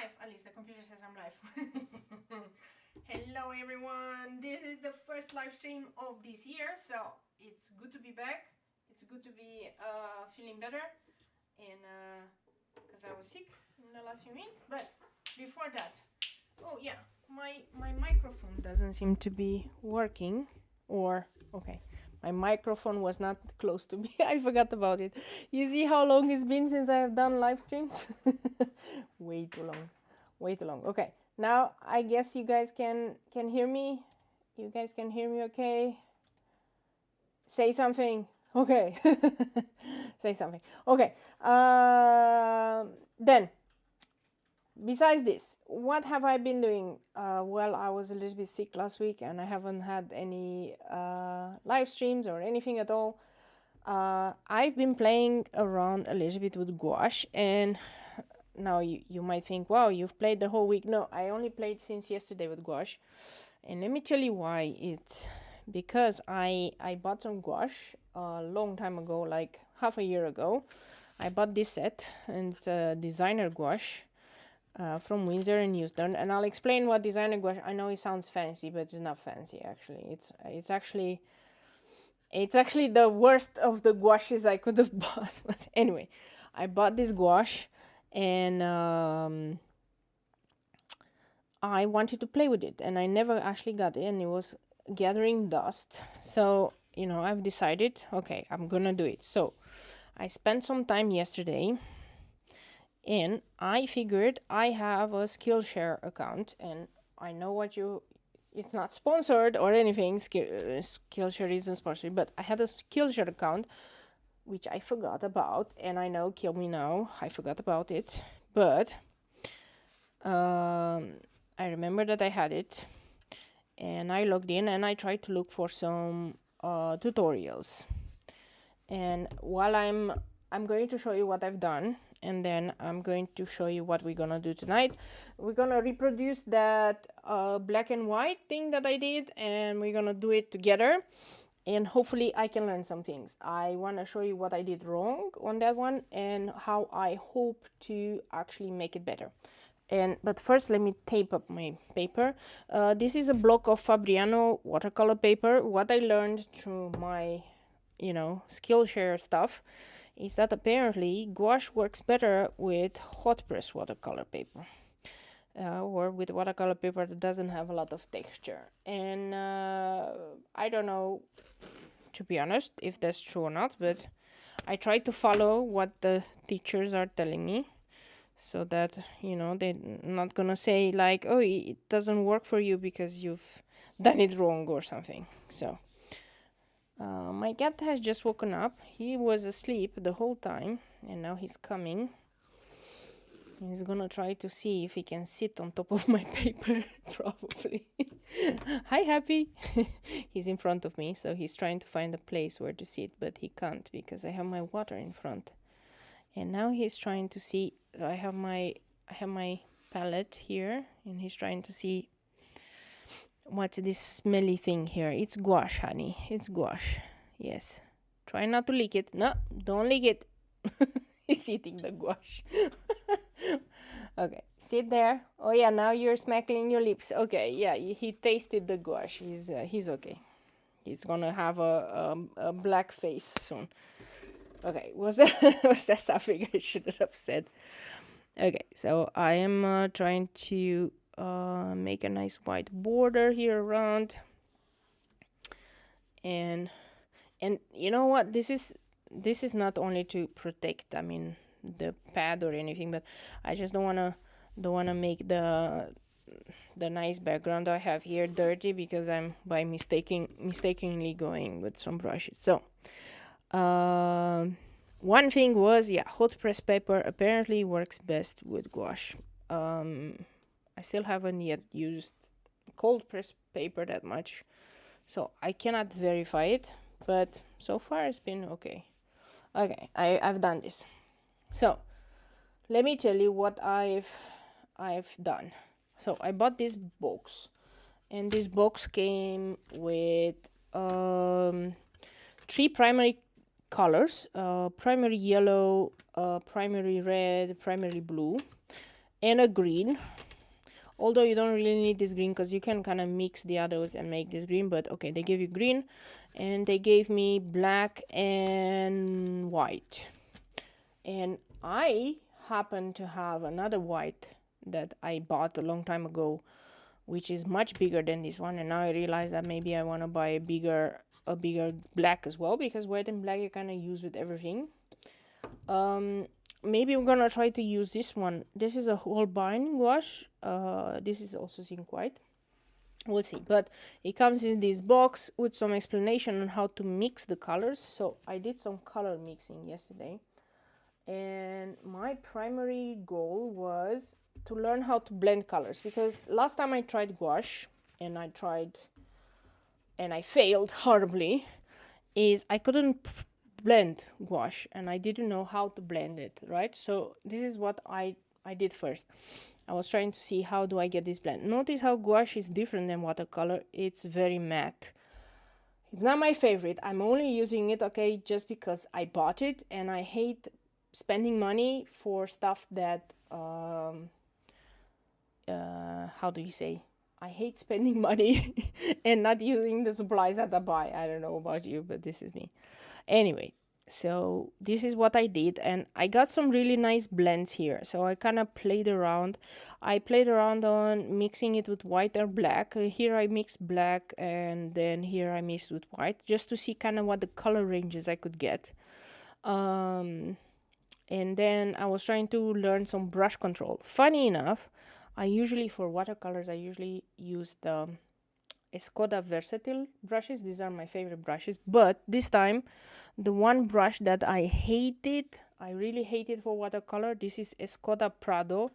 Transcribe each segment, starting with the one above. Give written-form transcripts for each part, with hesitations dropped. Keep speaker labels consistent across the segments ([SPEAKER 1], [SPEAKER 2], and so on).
[SPEAKER 1] live. At least the computer says I'm live. Hello everyone. This is the first live stream of this year, so it's good to be back. It's good to be feeling better, and because I was sick in the last few minutes. But before that, oh yeah, my microphone doesn't seem to be working, or okay. My microphone was not close to me. I forgot about it. You see how long it's been since I have done live streams? Way too long. Way too long. Okay. Now I guess you guys can hear me. You guys can hear me okay? Say something. Okay. Say something. Okay. Then, besides this, what have I been doing? Well, I was a little bit sick last week and I haven't had any live streams or anything at all. I've been playing around a little bit with gouache, and now you might think, wow, you've played the whole week. No, I only played since yesterday with gouache. And let me tell you why. It's because I bought some gouache a long time ago, like half a year ago. I bought this set, and it's a designer gouache. From Windsor and Newton, and I'll explain what designer gouache. I know it sounds fancy, but it's not fancy actually. It's actually the worst of the gouaches I could have bought. But anyway, I bought this gouache, and I wanted to play with it, and I never actually got it, and it was gathering dust. So I've decided, okay, I'm gonna do it. So I spent some time yesterday. And I figured I have a Skillshare account, and I know it's not sponsored or anything. Skillshare isn't sponsored, but I had a Skillshare account, which I forgot about, and I know, kill me now, I forgot about it. But I remember that I had it, and I logged in, and I tried to look for some tutorials. And while I'm going to show you what I've done, and then I'm going to show you what we're gonna do tonight. We're gonna reproduce that black and white thing that I did, and we're gonna do it together, and hopefully I can learn some things. I want to show you what I did wrong on that one and how I hope to actually make it better. But first, let me tape up my paper. This is a block of Fabriano watercolor paper. What I learned through my Skillshare stuff is that apparently gouache works better with hot press watercolor paper, or with watercolor paper that doesn't have a lot of texture. And I don't know, to be honest, if that's true or not, but I try to follow what the teachers are telling me, so that they're not gonna say like, oh, it doesn't work for you because you've done it wrong or something. So my cat has just woken up. He was asleep the whole time, and now he's coming. He's gonna try to see if he can sit on top of my paper, probably. Hi, Happy. He's in front of me, so he's trying to find a place where to sit, but he can't because I have my water in front. And now he's trying to see. I have my palette here, and he's trying to see what's this smelly thing here. It's gouache, honey. It's gouache. Yes. Try not to lick it. No, don't lick it. He's eating the gouache. Okay, sit there. Oh yeah, now you're smacking your lips. Okay, yeah, he tasted the gouache. He's okay. He's gonna have a black face soon. Okay, was that something I should have said? Okay, so I am trying to make a nice white border here around, and you know what, this is not only to protect, the pad or anything, but I just don't wanna make the nice background I have here dirty, because I'm by mistakenly going with some brushes. So one thing was, hot press paper apparently works best with gouache. I still haven't yet used cold press paper that much, so I cannot verify it, but so far it's been okay. Okay, I've done this. So let me tell you what I've done. So I bought this box, and this box came with 3 primary colors, primary yellow, primary red, primary blue. and a green. Although you don't really need this green because you can kind of mix the others and make this green, but okay, they gave you green, and they gave me black and white. And I happen to have another white that I bought a long time ago, which is much bigger than this one, and now I realize that maybe I want to buy a bigger black as well, because white and black you kind of use with everything. Maybe we're gonna try to use this one. This is a Holbein gouache. This is also zinc white. We'll see, but it comes in this box with some explanation on how to mix the colors. So I did some color mixing yesterday, and my primary goal was to learn how to blend colors, because last time I tried gouache and I failed horribly, is I couldn't blend gouache and I didn't know how to blend it, right? So this is what I did first. I was trying to see how do I get this blend. Notice how gouache is different than watercolor. It's very matte. It's not my favorite. I'm only using it, okay, just because I bought it, and I hate spending money for stuff that how do you say, I hate spending money and not using the supplies that I buy. I don't know about you, but this is me. Anyway, so this is what I did, and I got some really nice blends here. So I kind of played around. I played around on mixing it with white or black. Here I mixed black, and then here I mixed with white, just to see kind of what the color ranges I could get. And then I was trying to learn some brush control. Funny enough, I usually, for watercolors, I usually use the Escoda Versatil brushes. These are my favorite brushes, but this time the one brush that I really hated for watercolor, this is Escoda Prado.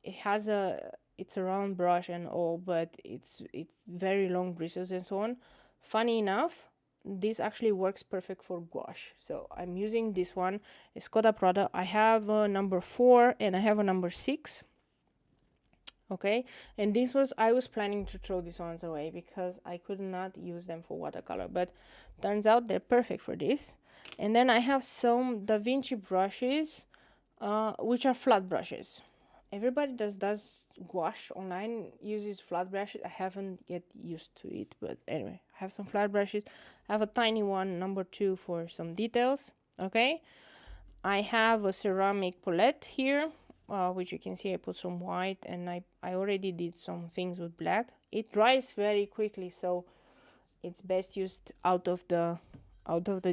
[SPEAKER 1] It's a round brush and all, but it's very long bristles and so on. Funny enough, this actually works perfect for gouache, so I'm using this one, Escoda Prado. I have a number 4 and I have a number 6. Okay, and I was planning to throw these ones away because I could not use them for watercolor, but turns out they're perfect for this. And then I have some Da Vinci brushes, which are flat brushes. Everybody does gouache online uses flat brushes. I haven't yet used to it, but anyway, I have some flat brushes. I have a tiny one, number 2, for some details. Okay, I have a ceramic palette here, which you can see I put some white, and I already did some things with black. It dries very quickly, so it's best used out of the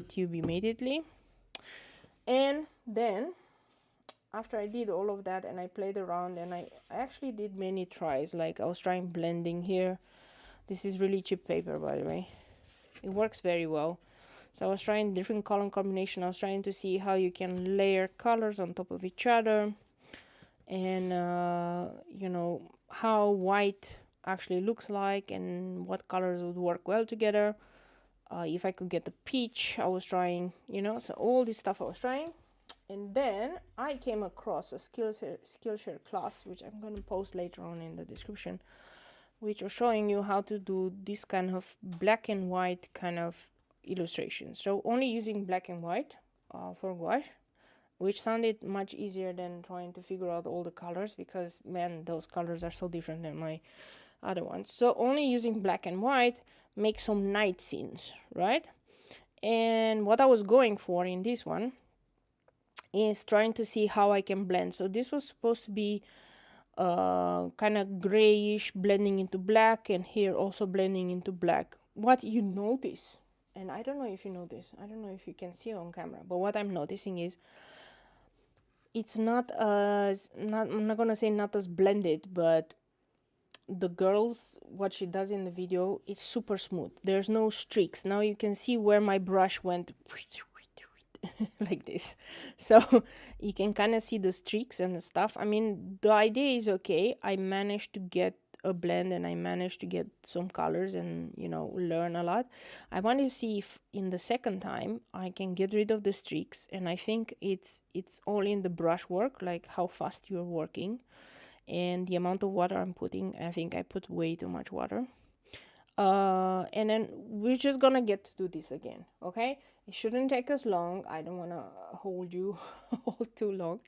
[SPEAKER 1] tube immediately. And then after I did all of that and I played around, and I actually did many tries. Like I was trying blending here. This is really cheap paper, by the way. It works very well. So I was trying different color combination. I was trying to see how you can layer colors on top of each other, and you know, how white actually looks like and what colors would work well together. If I could get the peach, I was trying, you know, so all this stuff I was trying. And then I came across a Skillshare class, which I'm going to post later on in the description, which was showing you how to do this kind of black and white kind of illustration. So only using black and white for gouache, which sounded much easier than trying to figure out all the colors, because man, those colors are so different than my other ones. So only using black and white, make some night scenes, right? And what I was going for in this one is trying to see how I can blend. So this was supposed to be kind of grayish blending into black, and here also blending into black. What you notice, and I don't know if you know this, I don't know if you can see it on camera, but what I'm noticing is it's not as, I'm not gonna say not as blended, but the girl's, what she does in the video, it's super smooth. There's no streaks. Now you can see where my brush went like this, so you can kind of see the streaks and the stuff. I mean, the idea is okay. I managed to get a blend and I managed to get some colors and, you know, learn a lot. I want to see if in the second time I can get rid of the streaks, and I think it's all in the brush work, like how fast you're working and the amount of water I'm putting. I think I put way too much water. And then we're just gonna get to do this again, okay? It shouldn't take us long. I don't want to hold you all too long,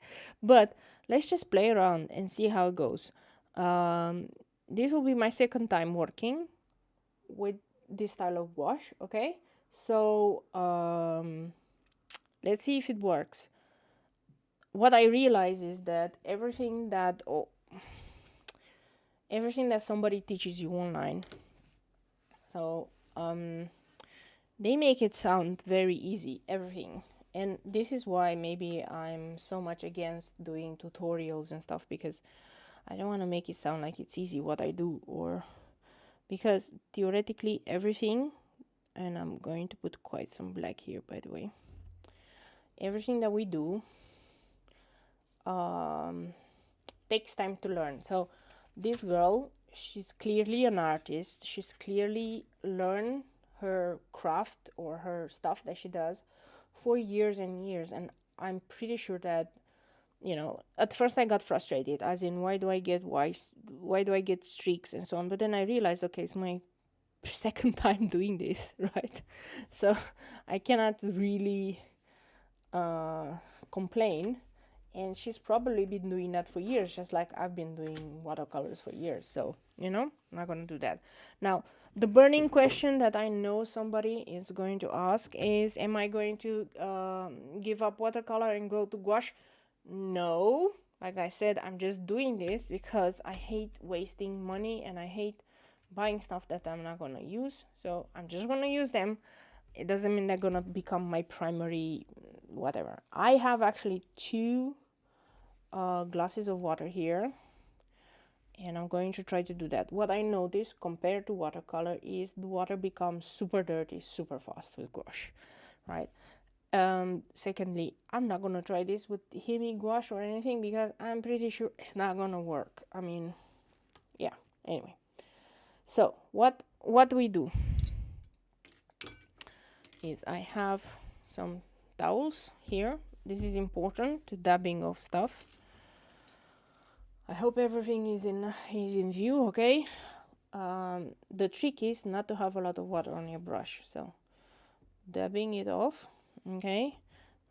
[SPEAKER 1] but let's just play around and see how it goes. This will be my second time working with this style of gouache, okay? So let's see if it works. What I realize is that everything that somebody teaches you online, so they make it sound very easy, everything. And this is why maybe I'm so much against doing tutorials and stuff, because I don't want to make it sound like it's easy what I do, or because theoretically everything, and I'm going to put quite some black here, by the way, everything that we do takes time to learn. So this girl, she's clearly an artist. She's clearly learned her craft or her stuff that she does for years and years. And I'm pretty sure that, you know, at first I got frustrated, as in, why do I get streaks and so on. But then I realized, okay, it's my second time doing this, right? So I cannot really complain. And she's probably been doing that for years, just like I've been doing watercolors for years. So, you know, I'm not going to do that. Now, the burning question that I know somebody is going to ask is, am I going to give up watercolor and go to gouache? No. Like I said, I'm just doing this because I hate wasting money and I hate buying stuff that I'm not going to use. So I'm just going to use them. It doesn't mean they're going to become my primary whatever. I have actually two glasses of water here, and I'm going to try to do that. What I noticed compared to watercolor is the water becomes super dirty super fast with gouache, right? Secondly, I'm not gonna try this with heavy gouache or anything because I'm pretty sure it's not gonna work. I mean, yeah, anyway. So what we do is I have some towels here. This is important to dabbing of stuff. I hope everything is in view, okay? The trick is not to have a lot of water on your brush. So dabbing it off, okay?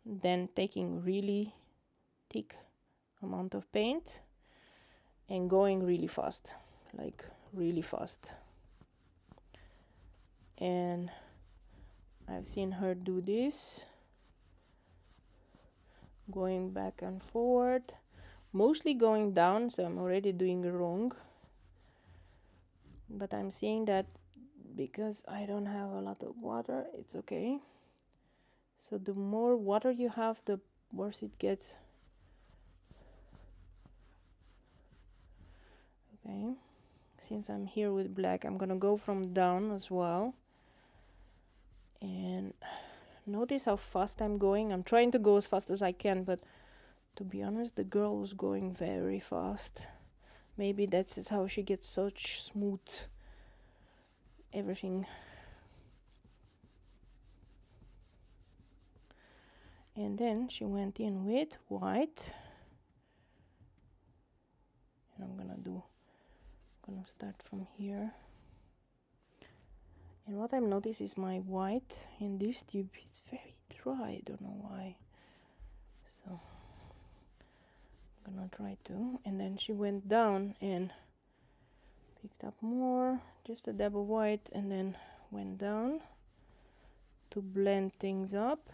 [SPEAKER 1] Then taking really thick amount of paint and going really fast, like really fast. And I've seen her do this, going back and forward, mostly going down, so I'm already doing wrong. But I'm seeing that because I don't have a lot of water, it's okay. So the more water you have, the worse it gets. Okay, since I'm here with black, I'm gonna go from down as well. And notice how fast I'm going. I'm trying to go as fast as I can, but to be honest, the girl was going very fast. Maybe that's how she gets such smooth everything. And then she went in with white. And I'm gonna start from here. And what I've noticed is my white in this tube is very dry. I don't know why. So I'm gonna try to. And then she went down and picked up more, just a dab of white, and then went down to blend things up,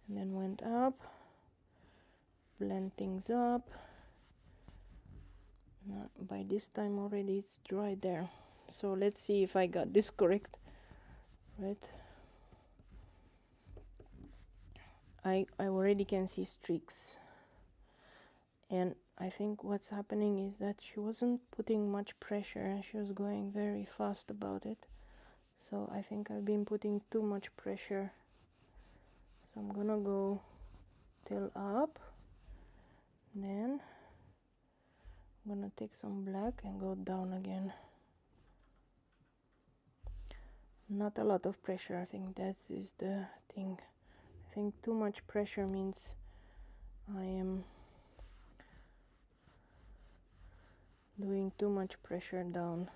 [SPEAKER 1] and then went up, blend things up. By this time already it's dry there. So let's see if I got this correct, right? I already can see streaks, and I think what's happening is that she wasn't putting much pressure and she was going very fast about it. So I think I've been putting too much pressure. So I'm gonna go till up, then I'm gonna take some black and go down again. Not a lot of pressure. I think that is the thing. I think too much pressure means I am doing too much pressure down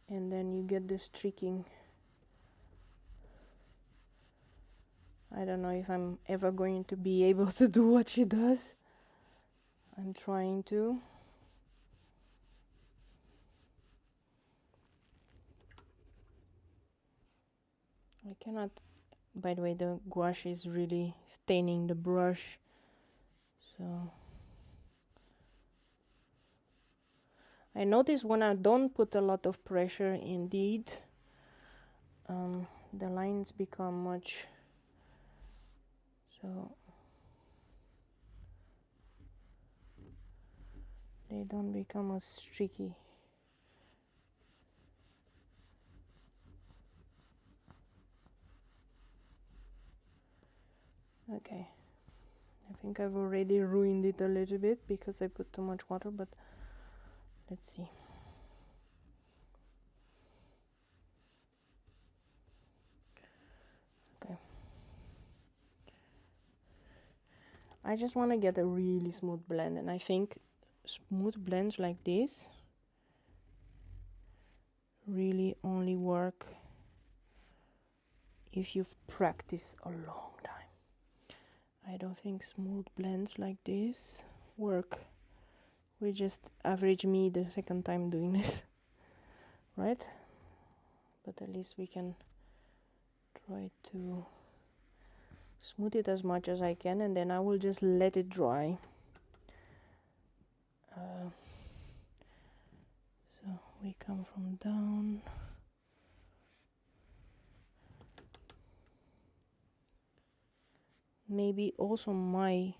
[SPEAKER 1] and then you get the streaking. I don't know if I'm ever going to be able to do what she does. I'm trying to. I cannot. By the way, the gouache is really staining the brush, so I notice when I don't put a lot of pressure, indeed, the lines become much, so they don't become as streaky. Okay, I think I've already ruined it a little bit because I put too much water, but let's see. Okay, I just want to get a really smooth blend, and I think smooth blends like this really only work if you've practiced a long time. I don't think smooth blends like this work with just average me the second time doing this, right? But at least we can try to smooth it as much as I can, and then I will just let it dry. So we come from down. Maybe also my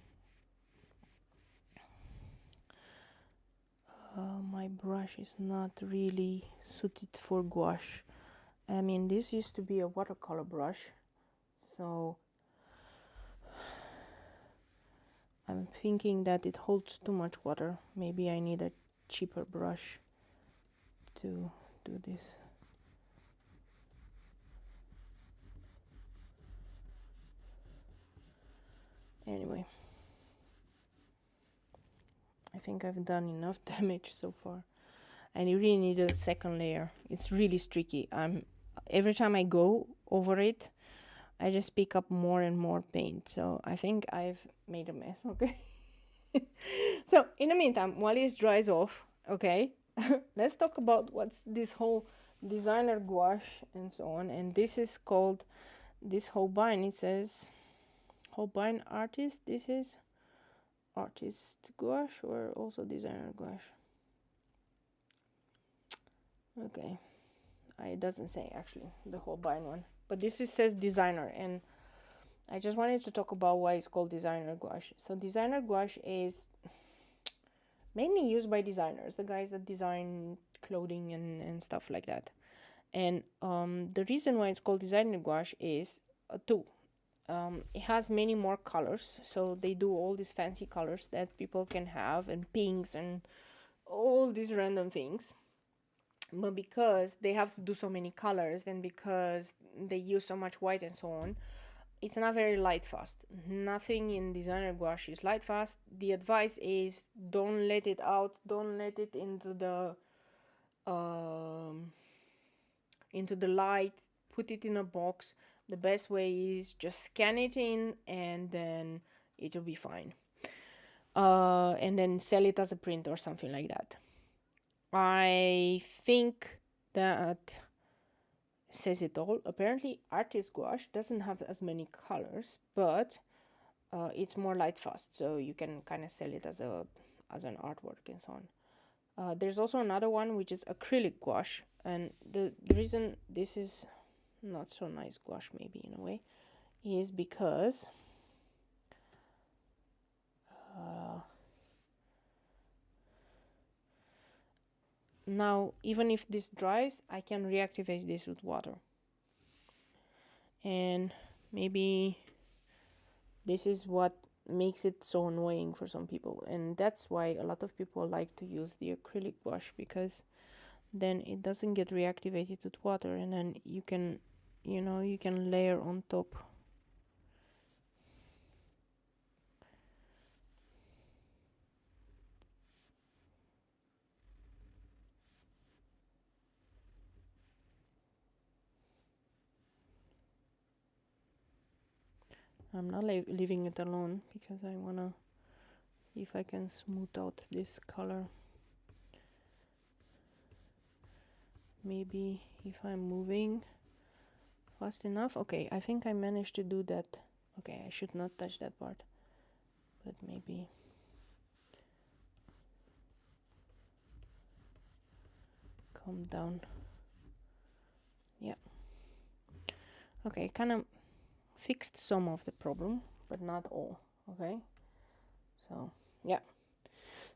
[SPEAKER 1] brush is not really suited for gouache. I mean, this used to be a watercolor brush, so I'm thinking that it holds too much water. Maybe I need a cheaper brush to do this. Anyway, I think I've done enough damage so far, and you really need a second layer. It's really streaky. Every time I go over it, I just pick up more and more paint, so I think I've made a mess. Okay. So in the meantime, while it dries off, okay, let's talk about what's this whole designer gouache and so on. And this is called, this Holbein, it says Holbein artist. This is artist gouache or also designer gouache. Okay, it doesn't say actually the Holbein one, but this says designer, and I just wanted to talk about why it's called designer gouache. So designer gouache is mainly used by designers, the guys that design clothing and stuff like that. And the reason why it's called designer gouache is two. It has many more colors, so they do all these fancy colors that people can have, and pinks and all these random things. But because they have to do so many colors, and because they use so much white and so on, it's not very light fast. Nothing in designer gouache is light fast. The advice is don't let it out, don't let it into the light, put it in a box. The best way is just scan it in, and then it'll be fine. And then sell it as a print or something like that. I think that says it all. Apparently artist gouache doesn't have as many colors, but it's more light fast, so you can kind of sell it as an artwork and so on. There's also another one which is acrylic gouache, and the reason this is not so nice gouache, maybe in a way, is because now even if this dries, I can reactivate this with water, and maybe this is what makes it so annoying for some people, and that's why a lot of people like to use the acrylic gouache, because then it doesn't get reactivated with water, and then you can layer on top. I'm not leaving it alone because I wanna see if I can smooth out this color. Maybe if I'm moving fast enough. Okay, I think I managed to do that. Okay, I should not touch that part, but maybe. Calm down. Yeah. Okay, kind of fixed some of the problem, but not all. Okay, so yeah.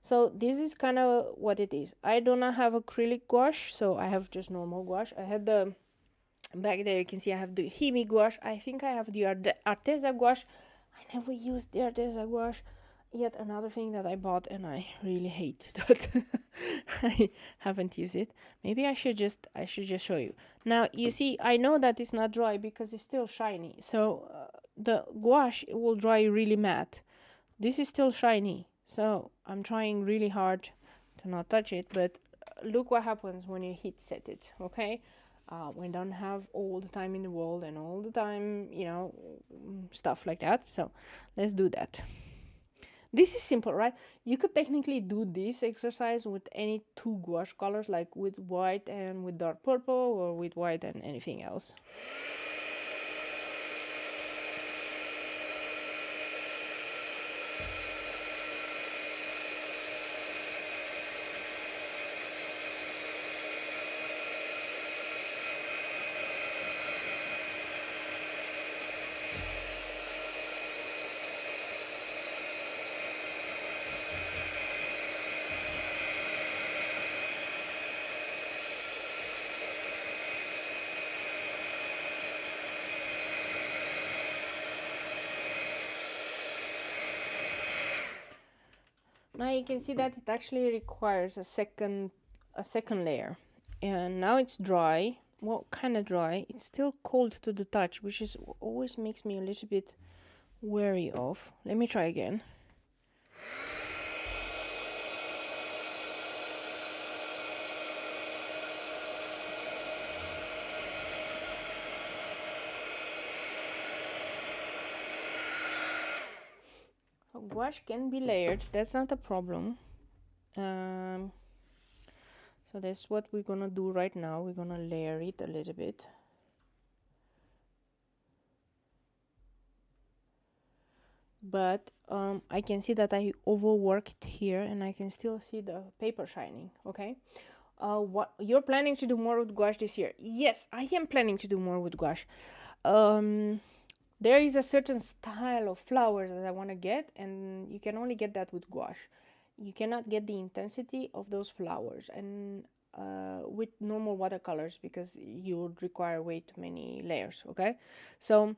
[SPEAKER 1] So this is kind of what it is. I do not have acrylic gouache, so I have just normal gouache. I had the back there, you can see I have the Himi gouache. I think I have the Arteza gouache. I never used the Arteza gouache. Yet another thing that I bought and I really hate that I haven't used it. Maybe I should just show you. Now you see, I know that it's not dry because it's still shiny. So the gouache will dry really matte. This is still shiny. So I'm trying really hard to not touch it, but look what happens when you heat set it, okay? We don't have all the time in the world and all the time, you know, stuff like that. So let's do that. This is simple, right? You could technically do this exercise with any two gouache colors, like with white and with dark purple, or with white and anything else. Now you can see that it actually requires a second layer, and now it's dry. Well, kind of dry. It's still cold to the touch, which is always makes me a little bit wary of. Let me try again. Gouache can be layered, that's not a problem. So that's what we're gonna do right now. We're gonna layer it a little bit. But I can see that I overworked here and I can still see the paper shining, okay? What you're planning to do more with gouache this year? Yes, I am planning to do more with gouache. There is a certain style of flowers that I want to get, and you can only get that with gouache. You cannot get the intensity of those flowers and with normal watercolors because you would require way too many layers, okay? So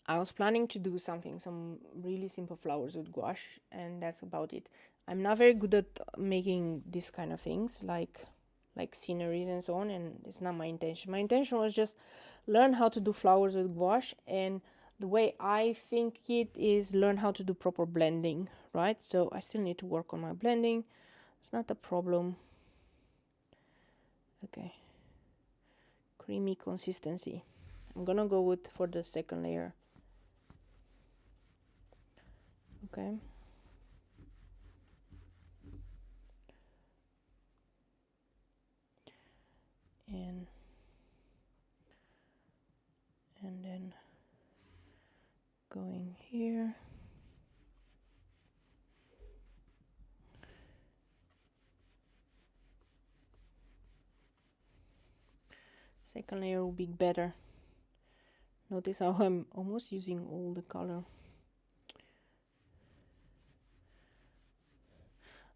[SPEAKER 1] I was planning to do some really simple flowers with gouache, and that's about it. I'm not very good at making these kind of things like sceneries and so on, and it's not my intention. My intention was just learn how to do flowers with gouache, and the way I think it is learn how to do proper blending, right? So I still need to work on my blending. It's not a problem. Okay, creamy consistency. I'm gonna go with for the second layer. Okay. And then going here. Second layer will be better. Notice how I'm almost using all the color.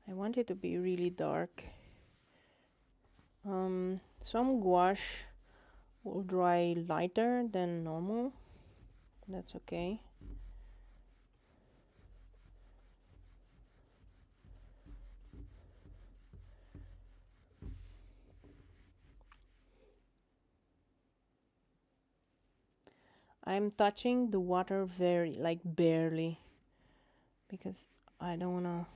[SPEAKER 1] I want it to be really dark. Some gouache will dry lighter than normal. That's okay. I'm touching the water very, like barely, because I don't wanna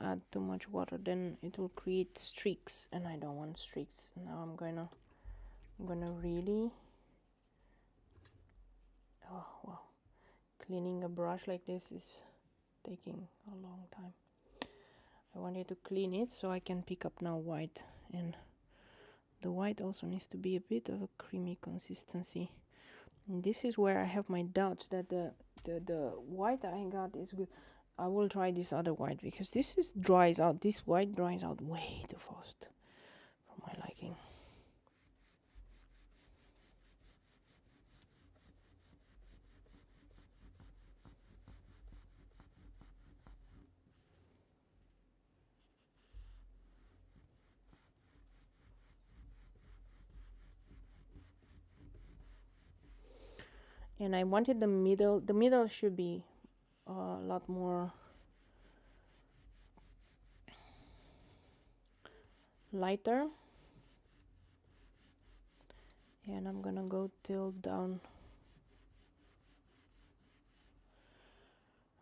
[SPEAKER 1] add too much water, then it will create streaks and I don't want streaks. Now I'm gonna really Cleaning a brush like this is taking a long time. I wanted to clean it so I can pick up now white, and the white also needs to be a bit of a creamy consistency. And this is where I have my doubts that the white I got is good. I will try this other white because this dries out. This white dries out way too fast for my liking. And I wanted the middle should be a lot more lighter, and I'm gonna go till down.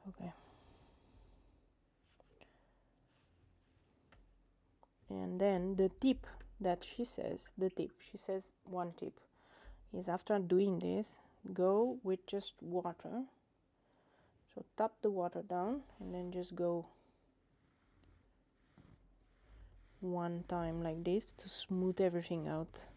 [SPEAKER 1] Okay, and then the tip that she says, one tip is after doing this, go with just water. So tap the water down and then just go one time like this to smooth everything out.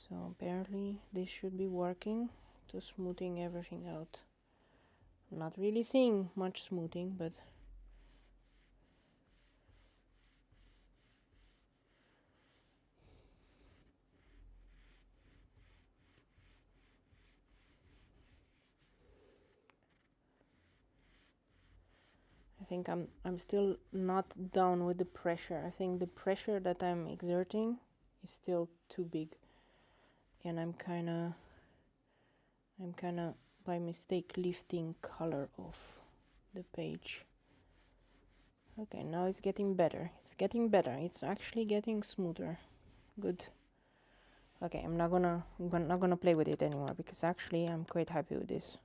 [SPEAKER 1] So apparently this should be working to smoothing everything out. I'm not really seeing much smoothing, but I think I'm still not down with the pressure. I think the pressure that I'm exerting is still too big, and I'm kind of by mistake lifting color off the page. Okay, now it's getting better. It's actually getting smoother. Good. Okay, I'm not gonna play with it anymore because actually I'm quite happy with this.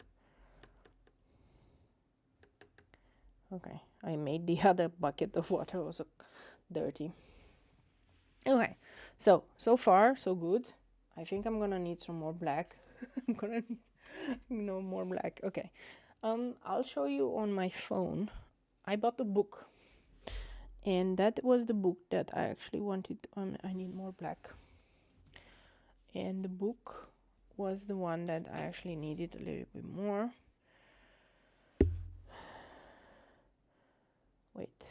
[SPEAKER 1] Okay, I made the other bucket of water also dirty. Okay, so far so good. I think I'm gonna need some more black. I'm gonna need more black. Okay, I'll show you on my phone. I bought the book, and that was the book that I actually wanted. I need more black, and the book was the one that I actually needed a little bit more. Wait.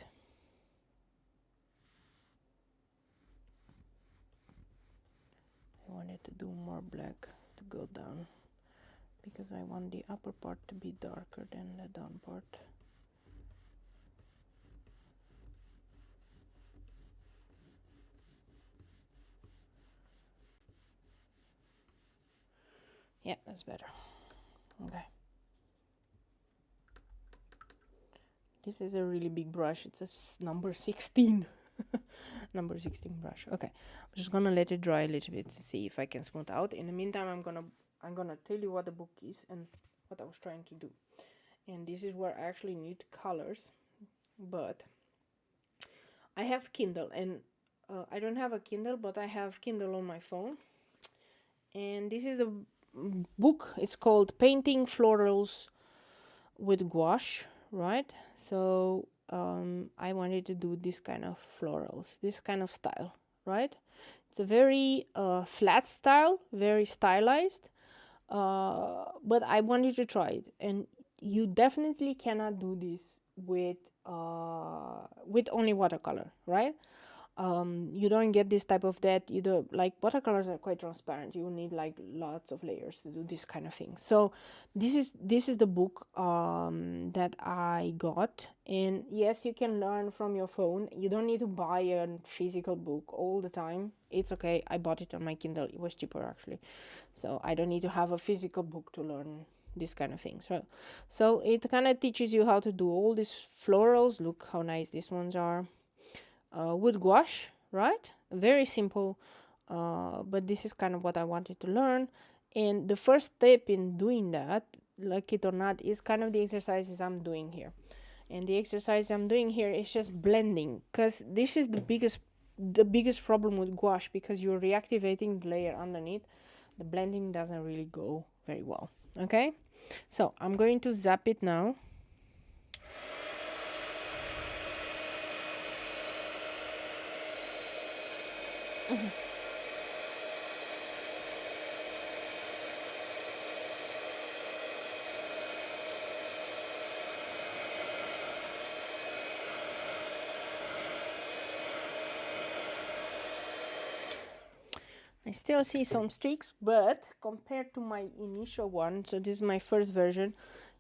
[SPEAKER 1] I wanted to do more black to go down because I want the upper part to be darker than the down part. Yeah, that's better. Okay. This is a really big brush. It's a number 16. Number 16 brush. Okay, I'm just gonna let it dry a little bit to see if I can smooth out. In the meantime, I'm gonna tell you what the book is and what I was trying to do. And this is where I actually need colors, but I have Kindle, and I don't have a Kindle, but I have Kindle on my phone. And this is the book. It's called Painting Florals with Gouache, right? So I wanted to do this kind of florals, this kind of style, right? It's a very flat style, very stylized, but I wanted to try it. And you definitely cannot do this with only watercolor, right? You don't get this type of that. You do, like, watercolors are quite transparent. You need like lots of layers to do this kind of thing. So this is the book that I got. And yes, you can learn from your phone. You don't need to buy a physical book all the time. It's okay. I bought it on my Kindle. It was cheaper actually, so I don't need to have a physical book to learn this kind of things. So it kind of teaches you how to do all these florals. Look how nice these ones are. With gouache, right? Very simple, but this is kind of what I wanted to learn. And the first step in doing that, like it or not, is kind of the exercises I'm doing here. And the exercise I'm doing here is just blending, because this is the biggest problem with gouache, because you're reactivating the layer underneath. the blending doesn't really go very well. Okay, so I'm going to zap it now. I still see some streaks, but compared to my initial one, so this is my first version,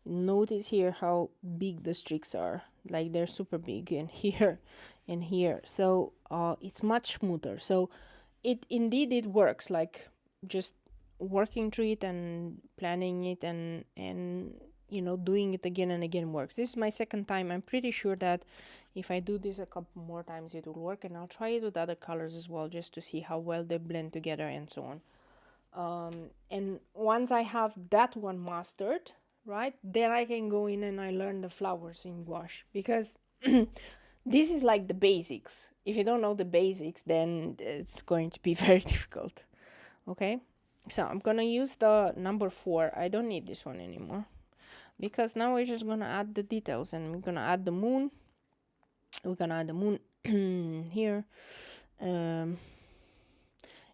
[SPEAKER 1] notice here how big the streaks are. Like they're super big, and here and here. So it's much smoother. So it works, like just working through it and planning it and you know, doing it again and again works. This is my second time. I'm pretty sure that if I do this a couple more times it will work, and I'll try it with other colors as well, just to see how well they blend together and so on. And once I have that one mastered, right, then I can go in and I learn the flowers in gouache, because this is like the basics. If you don't know the basics, then it's going to be very difficult. Okay, so I'm gonna use the number 4. I don't need this one anymore, because now we're just gonna add the details, and we're gonna add the moon. We're gonna add the moon here, and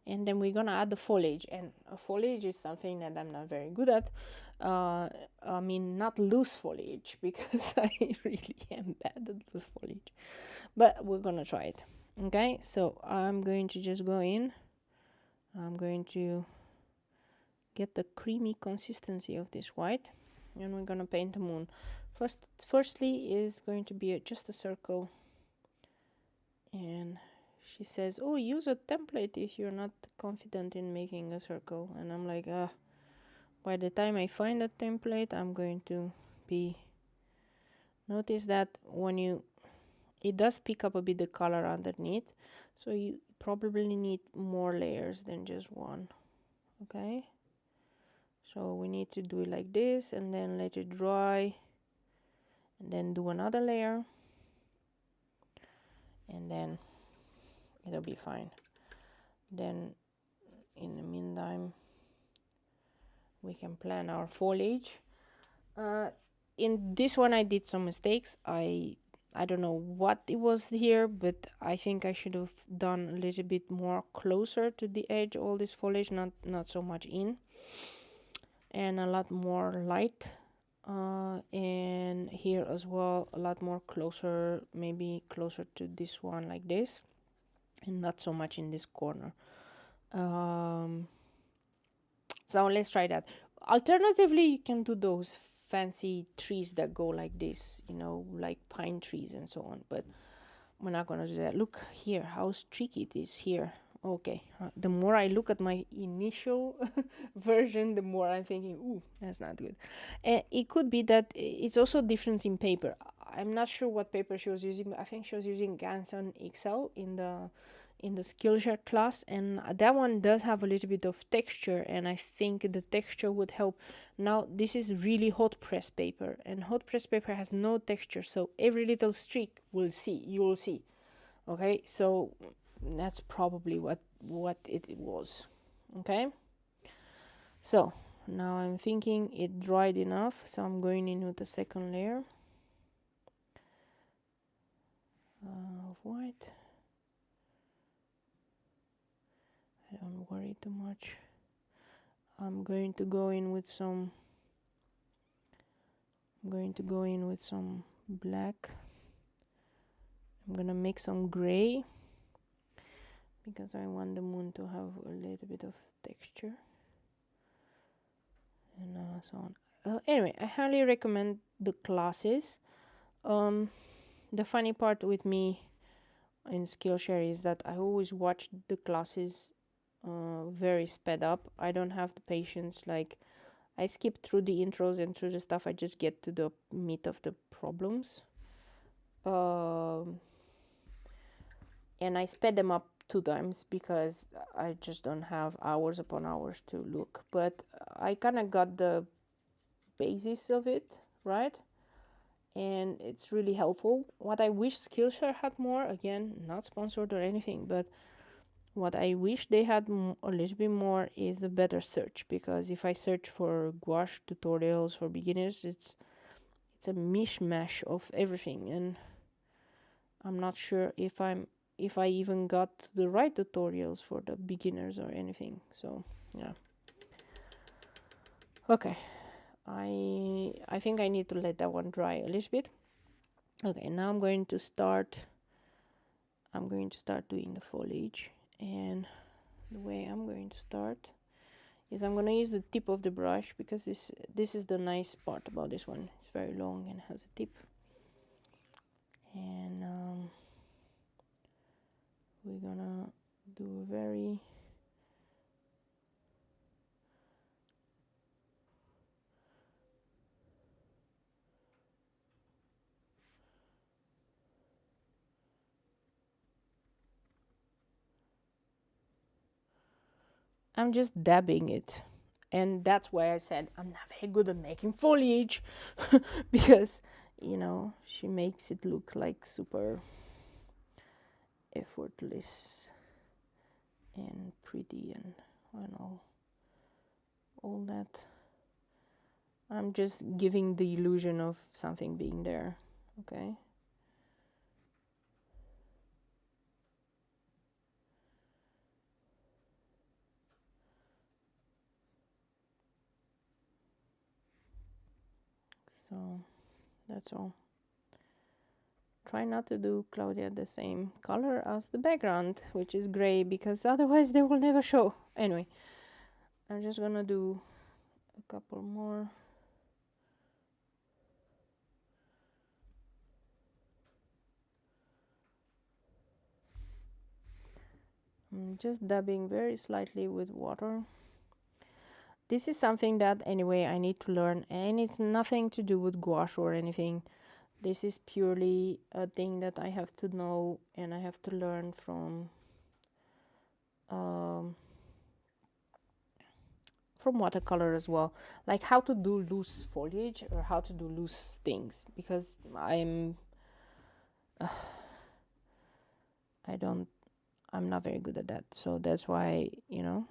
[SPEAKER 1] then we're gonna add the foliage. And foliage is something that I'm not very good at. I mean, not loose foliage, because I really am bad at loose foliage, but we're gonna try it. Okay, so I'm going to just go in. I'm going to get the creamy consistency of this white, and we're gonna paint the moon. Firstly is going to be just a circle, and she says, oh, use a template if you're not confident in making a circle. And I'm like, by the time I find a template, I'm going to be... Notice that when you... It does pick up a bit the color underneath, so you probably need more layers than just one. Okay, so we need to do it like this, and then let it dry, and then do another layer, and then it'll be fine. Then in the meantime we can plan our foliage. In this one I did some mistakes. I don't know what it was here, but I think I should have done a little bit more closer to the edge, all this foliage, not so much in, and a lot more light, and here as well a lot more closer, maybe closer to this one like this, and not so much in this corner. So let's try that. Alternatively, you can do those fancy trees that go like this, you know, like pine trees and so on, but we're not gonna do that. Look here how streaky it is here. Okay, the more I look at my initial version, the more I'm thinking, ooh, that's not good. It could be that it's also difference in paper. I'm not sure what paper she was using, but I think she was using Ganson XL in the Skillshare class, and that one does have a little bit of texture, and I think the texture would help. Now this is really hot press paper, and hot press paper has no texture, so every little streak you will see. Okay, so that's probably what it was. Okay, so now I'm thinking it dried enough, so I'm going in with the second layer of white. I don't worry too much. I'm going to go in with some black. I'm gonna make some gray because I want the moon to have a little bit of texture, and so on. Anyway, I highly recommend the classes. The funny part with me in Skillshare is that I always watch the classes very sped up. I don't have the patience. Like, I skip through the intros and through the stuff. I just get to the meat of the problems, and I sped them up 2 times because I just don't have hours upon hours to look. But I kind of got the basis of it right, and it's really helpful. What I wish Skillshare had more, again, not sponsored or anything, but what I wish they had a little bit more is the better search, because if I search for gouache tutorials for beginners, it's a mishmash of everything, and I'm not sure if I even got the right tutorials for the beginners or anything. So yeah. Okay, I think I need to let that one dry a little bit. Okay, now I'm going to start doing the foliage, and the way I'm going to start is I'm going to use the tip of the brush, because this is the nice part about this one. It's very long and has a tip, and we're gonna do a very I'm just dabbing it, and that's why I said I'm not very good at making foliage because, you know, she makes it look like super effortless and pretty and I know all that. I'm just giving the illusion of something being there. Okay. So that's all. Try not to do, Claudia, the same color as the background, which is gray, because otherwise they will never show. Anyway, I'm just gonna do a couple more. I'm just dabbing very slightly with water. This is something that anyway I need to learn, and it's nothing to do with gouache or anything. This is purely a thing that I have to know, and I have to learn from watercolor as well, like how to do loose foliage or how to do loose things, because I'm not very good at that. So that's why, you know,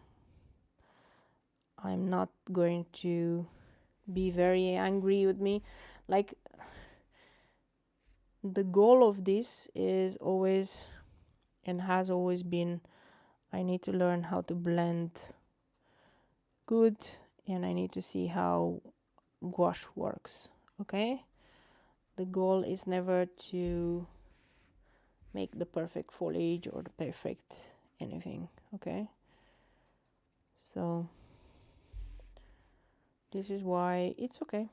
[SPEAKER 1] I'm not going to be very angry with me. Like, the goal of this is always and has always been, I need to learn how to blend good, and I need to see how gouache works. Okay, the goal is never to make the perfect foliage or the perfect anything. Okay, so this is why it's okay.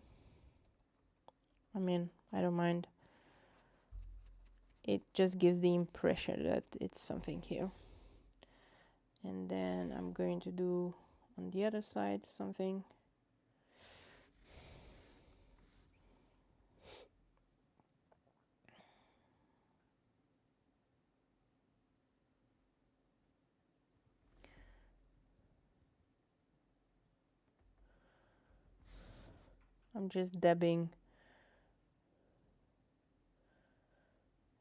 [SPEAKER 1] I mean, I don't mind. It just gives the impression that it's something here. And then I'm going to do on the other side something. I'm just dabbing.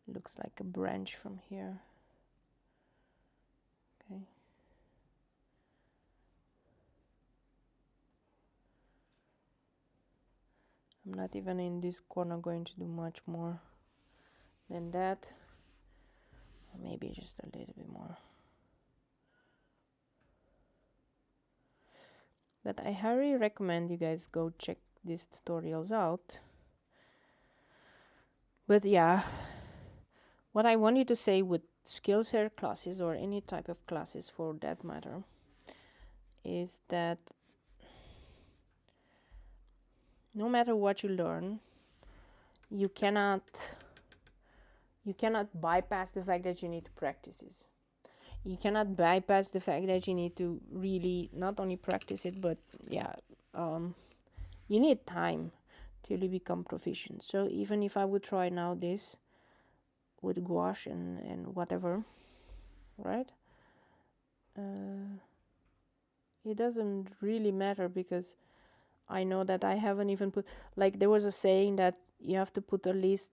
[SPEAKER 1] Looks like a branch from here. Okay. I'm not even in this corner going to do much more than that. Or maybe just a little bit more. But I highly recommend you guys go check these tutorials out. But yeah, what I wanted to say with skillshare classes, or any type of classes for that matter, is that no matter what you learn, you cannot bypass the fact that you need to practice it. You cannot bypass the fact that you need to really not only practice it, but yeah, you need time to really become proficient. So even if I would try now this with gouache and whatever, right, it doesn't really matter, because I know that I haven't even put, like, there was a saying that you have to put at least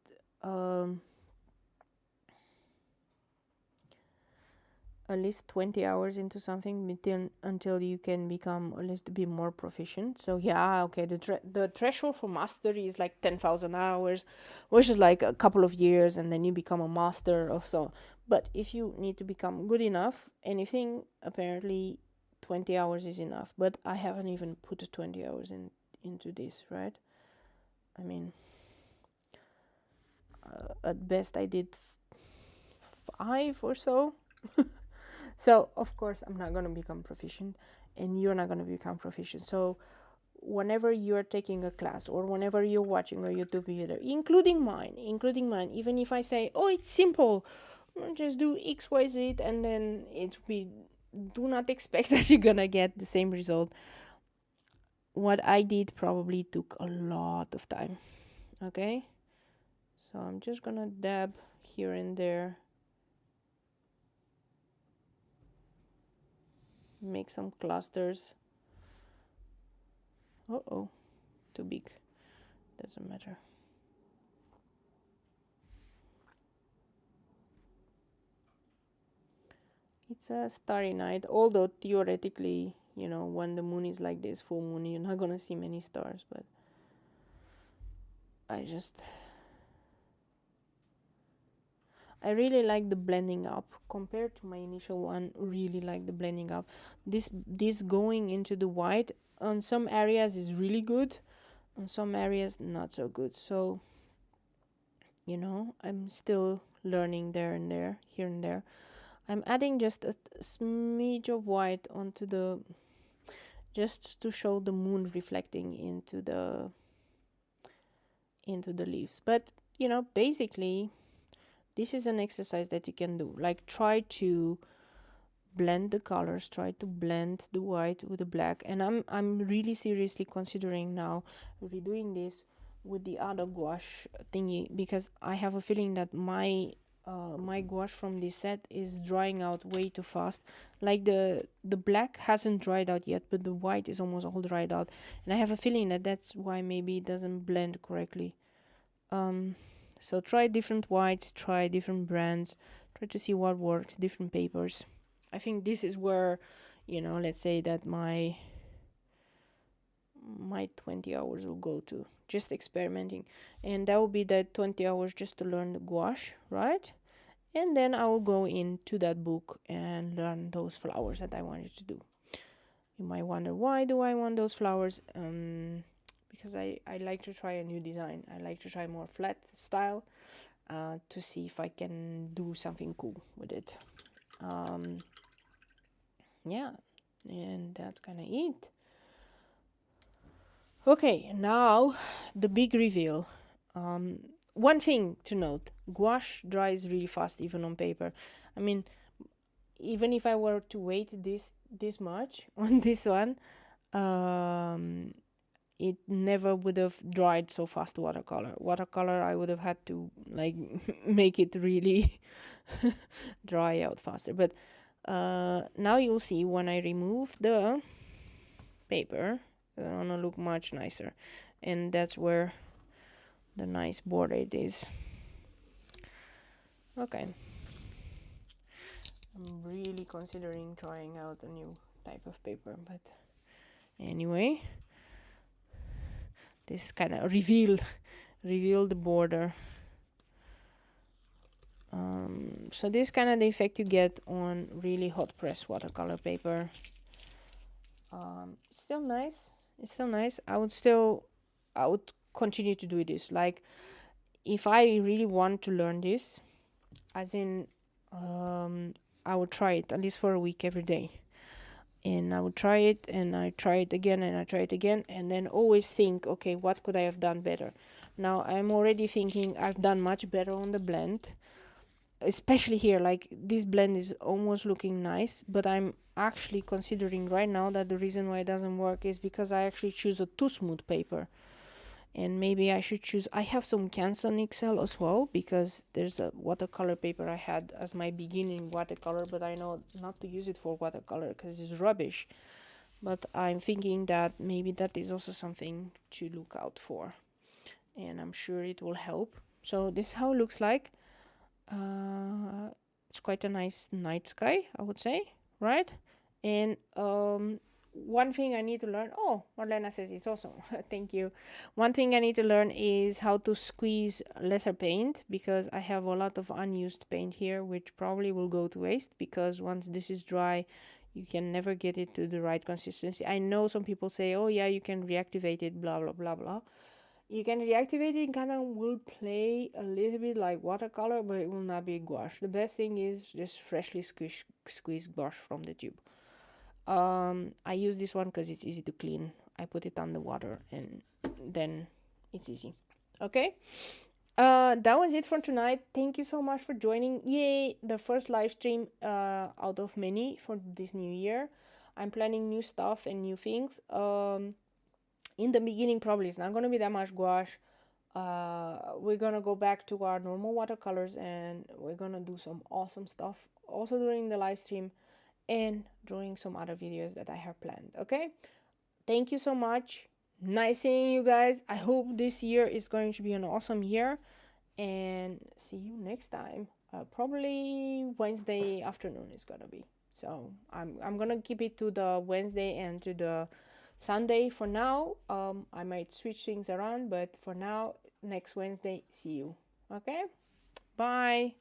[SPEAKER 1] at least 20 hours into something until you can become a little bit more proficient. So yeah, okay, the threshold for mastery is like 10,000 hours, which is like a couple of years, and then you become a master of so. But if you need to become good enough, anything, apparently 20 hours is enough. But I haven't even put 20 hours into this, right? I mean, at best I did 5 or so. So of course I'm not going to become proficient, and you're not going to become proficient. So whenever you're taking a class, or whenever you're watching a YouTube video, including mine, even if I say, oh, it's simple, just do XYZ, and then do not expect that you're gonna get the same result. What I did probably took a lot of time. Okay, so I'm just gonna dab here and there, make some clusters. Oh, too big, doesn't matter. It's a starry night, although theoretically, you know, when the moon is like this, full moon, you're not gonna see many stars. But I really like the blending up compared to my initial one. Really like the blending up. This going into the white on some areas is really good, on some areas not so good. So, you know, I'm still learning here and there. I'm adding just a smidge of white onto the, just to show the moon reflecting into the leaves. But you know, basically this is an exercise that you can do. Like, try to blend the colors, try to blend the white with the black. And I'm really seriously considering now redoing this with the other gouache thingy, because I have a feeling that my gouache from this set is drying out way too fast. Like the black hasn't dried out yet, but the white is almost all dried out, and I have a feeling that that's why maybe it doesn't blend correctly. So try different whites, try different brands, try to see what works, different papers. I think this is where, you know, let's say that my 20 hours will go to, just experimenting. And that will be that 20 hours just to learn the gouache, right? And then I will go into that book and learn those flowers that I wanted to do. You might wonder, why do I want those flowers? Because I like to try a new design. I like to try more flat style, to see if I can do something cool with it. Yeah, and that's kind of it. Okay, now the big reveal. One thing to note, gouache dries really fast even on paper. I mean, even if I were to wait this much on this one, it never would have dried so fast. Watercolor, I would have had to like make it really dry out faster. But now you'll see when I remove the paper, it's gonna look much nicer, and that's where the nice border it is. Okay, I'm really considering trying out a new type of paper, but anyway, this kind of reveal the border. So this kind of the effect you get on really hot press watercolor paper. Still nice. It's still nice. I would continue to do this. Like, if I really want to learn this, as in, I would try it at least for a week every day. And I would try it, and I try it again, and I try it again, and then always think, okay, what could I have done better? Now I'm already thinking I've done much better on the blend, especially here. Like, this blend is almost looking nice, but I'm actually considering right now that the reason why it doesn't work is because I actually choose a too smooth paper. And maybe I should choose, I have some Canson XL as well, because there's a watercolor paper I had as my beginning watercolor, but I know not to use it for watercolor because it's rubbish. But I'm thinking that maybe that is also something to look out for, and I'm sure it will help. So this is how it looks like. It's quite a nice night sky, I would say, right? And one thing I need to learn, oh, Marlena says it's awesome. Thank you. One thing I need to learn is how to squeeze lesser paint, because I have a lot of unused paint here, which probably will go to waste, because once this is dry, you can never get it to the right consistency. I know some people say, oh yeah, you can reactivate it, blah, blah, blah, blah. You can reactivate it, kind of will play a little bit like watercolor, but it will not be gouache. The best thing is just freshly squeeze gouache from the tube. I use this one because it's easy to clean. I put it on the water and then it's easy. Okay, that was it for tonight. Thank you so much for joining. Yay, the first live stream out of many for this new year. I'm planning new stuff and new things. In the beginning, probably it's not going to be that much gouache. We're going to go back to our normal watercolors, and we're going to do some awesome stuff also during the live stream and during some other videos that I have planned. Okay, thank you so much. Nice seeing you guys. I hope this year is going to be an awesome year, and see you next time. Probably Wednesday afternoon is gonna be. So I'm gonna keep it to the Wednesday and to the Sunday for now. I might switch things around, but for now, next Wednesday, see you. Okay, bye.